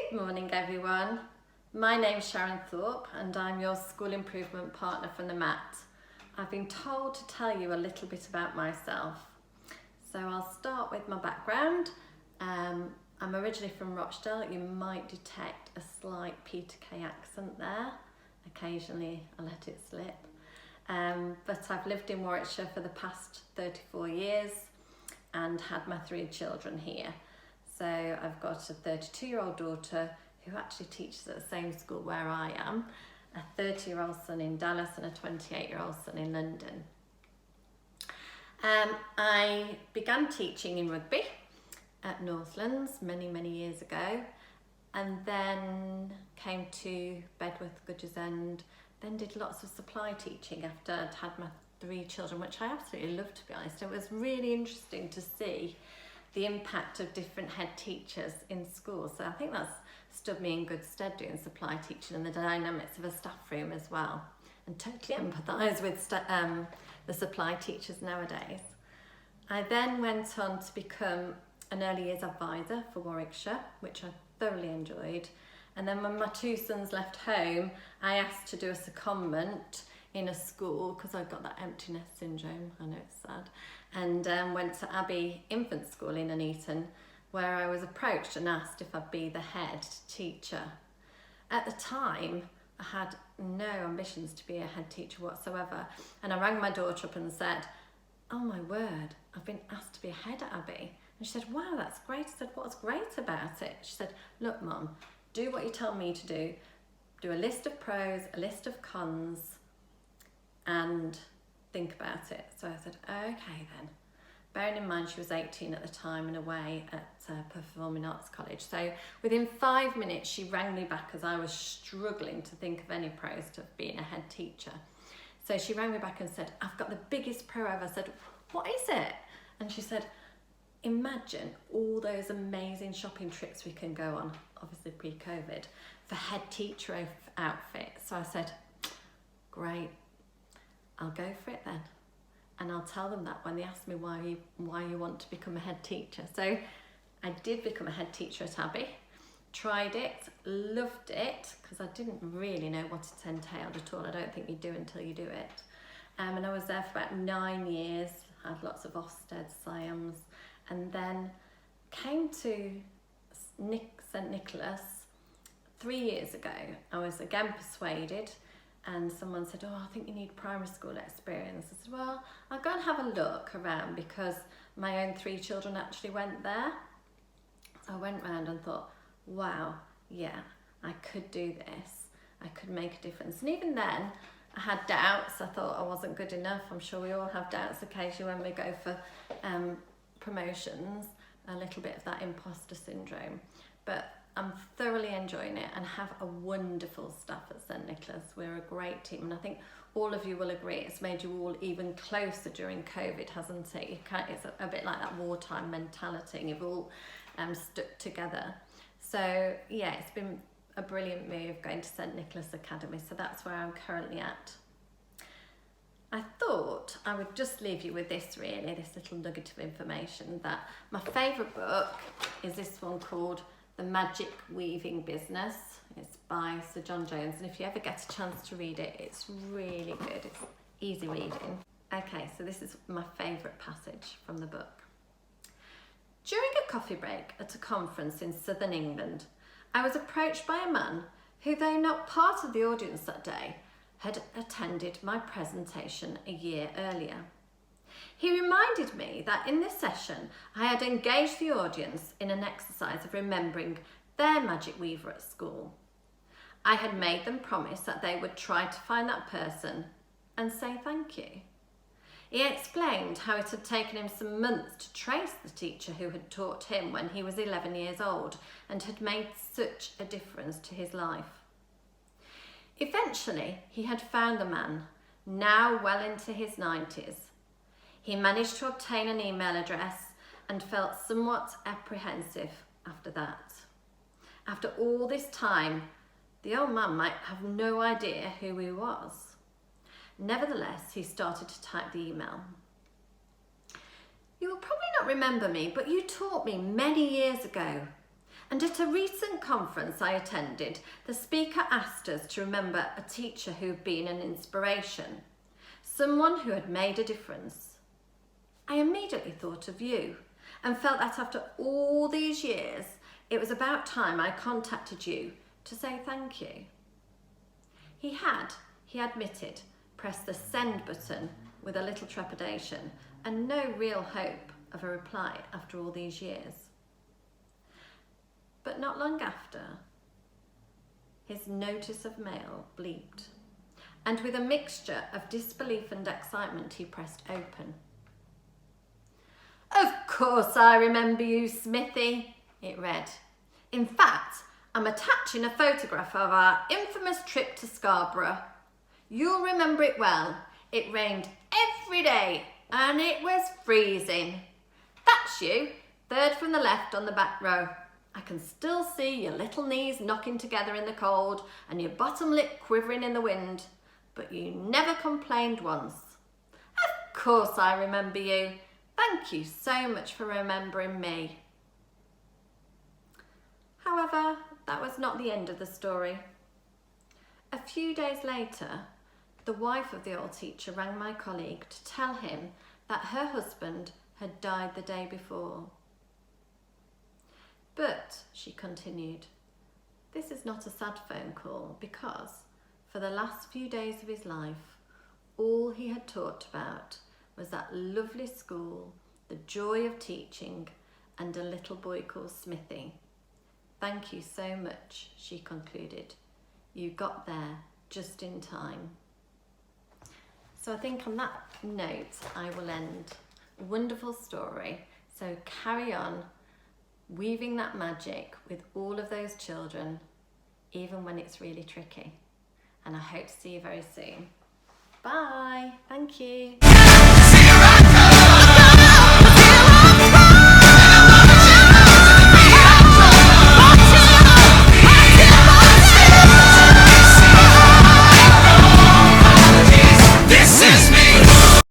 Good morning everyone. My name's Sharon Thorpe and I'm your school improvement partner from the MAT. I've been told to tell you a little bit about myself. So I'll start with my background. I'm originally from Rochdale. You might detect a slight Peter Kay accent there. Occasionally I let it slip. But I've lived in Warwickshire for the past 34 years and had my 3 children here. So I've got a 32-year-old daughter who actually teaches at the same school where I am, a 30-year-old son in Dallas and a 28-year-old son in London. I began teaching in rugby at Northlands many years ago, and then came to Bedworth, Goodges End, then did lots of supply teaching after I'd had my 3 children, which I absolutely loved, to be honest. It was really interesting to see the impact of different head teachers in schools. So I think that's stood me in good stead doing supply teaching and the dynamics of a staff room as well. And totally empathise with the supply teachers nowadays. I then went on to become an early years advisor for Warwickshire, which I thoroughly enjoyed. And then when my 2 sons left home, I asked to do a secondment in a school because I got that empty nest syndrome. I know it's sad. And went to Abbey Infant School in Nuneaton, where I was approached and asked if I'd be the head teacher. At the time, I had no ambitions to be a head teacher whatsoever. And I rang my daughter up and said, "Oh my word, I've been asked to be a head at Abbey." And she said, "Wow, that's great." I said, "What's great about it?" She said, "Look, Mum, do what you tell me to do. Do a list of pros, a list of cons, and think about it." So I said, "Okay then." Bearing in mind she was 18 at the time and away at Performing Arts College. So within 5 minutes she rang me back as I was struggling to think of any pros to being a head teacher. So she rang me back and said, "I've got the biggest pro ever." I said, "What is it?" And she said, "Imagine all those amazing shopping trips we can go on," obviously pre-COVID, "for head teacher outfits." So I said, "Great, I'll go for it then. And I'll tell them that when they ask me why you want to become a head teacher." So I did become a head teacher at Abbey, tried it, loved it, because I didn't really know what it entailed at all. I don't think you do until you do it. And I was there for about 9 years, had lots of Ofsted, Siams, and then came to St Nicholas 3 years ago. I was again persuaded, and someone said, "Oh, I think you need primary school experience." I said, "Well, I'll go and have a look around," because my own 3 children actually went there. So I went round and thought, wow, yeah, I could do this. I could make a difference. And even then, I had doubts. I thought I wasn't good enough. I'm sure we all have doubts occasionally when we go for promotions, a little bit of that imposter syndrome. But I'm thoroughly enjoying it and have a wonderful staff at St Nicholas. We're a great team, and I think all of you will agree it's made you all even closer during COVID, hasn't it? It's a bit like that wartime mentality, and you've all stuck together. So yeah, it's been a brilliant move going to St Nicholas Academy, so that's where I'm currently at. I thought I would just leave you with this really, this little nugget of information, that my favourite book is this one called The Magic Weaving Business. It's by Sir John Jones, and if you ever get a chance to read it, it's really good. It's easy reading. Okay, so this is my favourite passage from the book. "During a coffee break at a conference in southern England, I was approached by a man who, though not part of the audience that day, had attended my presentation a year earlier. He reminded me that in this session I had engaged the audience in an exercise of remembering their magic weaver at school. I had made them promise that they would try to find that person and say thank you. He explained how it had taken him some months to trace the teacher who had taught him when he was 11 years old and had made such a difference to his life. Eventually, he had found the man, now well into his 90s. He managed to obtain an email address and felt somewhat apprehensive after that. After all this time, the old man might have no idea who he was. Nevertheless, he started to type the email. "You will probably not remember me, but you taught me many years ago. And at a recent conference I attended, the speaker asked us to remember a teacher who had been an inspiration, someone who had made a difference. I immediately thought of you and felt that after all these years, it was about time I contacted you to say thank you. He admitted, pressed the send button with a little trepidation and no real hope of a reply after all these years. But not long after, his notice of mail bleeped, and with a mixture of disbelief and excitement, he pressed open. "Of course I remember you, Smithy," it read. "In fact, I'm attaching a photograph of our infamous trip to Scarborough. You'll remember it well. It rained every day and it was freezing. That's you, third from the left on the back row. I can still see your little knees knocking together in the cold and your bottom lip quivering in the wind, but you never complained once. Of course I remember you. Thank you so much for remembering me." However, that was not the end of the story. A few days later, the wife of the old teacher rang my colleague to tell him that her husband had died the day before. "But," she continued, "this is not a sad phone call because for the last few days of his life, all he had talked about was that lovely school, the joy of teaching, and a little boy called Smithy. Thank you so much," she concluded. "You got there just in time." So I think on that note, I will end. A wonderful story. So carry on weaving that magic with all of those children, even when it's really tricky. And I hope to see you very soon. Bye. Thank you.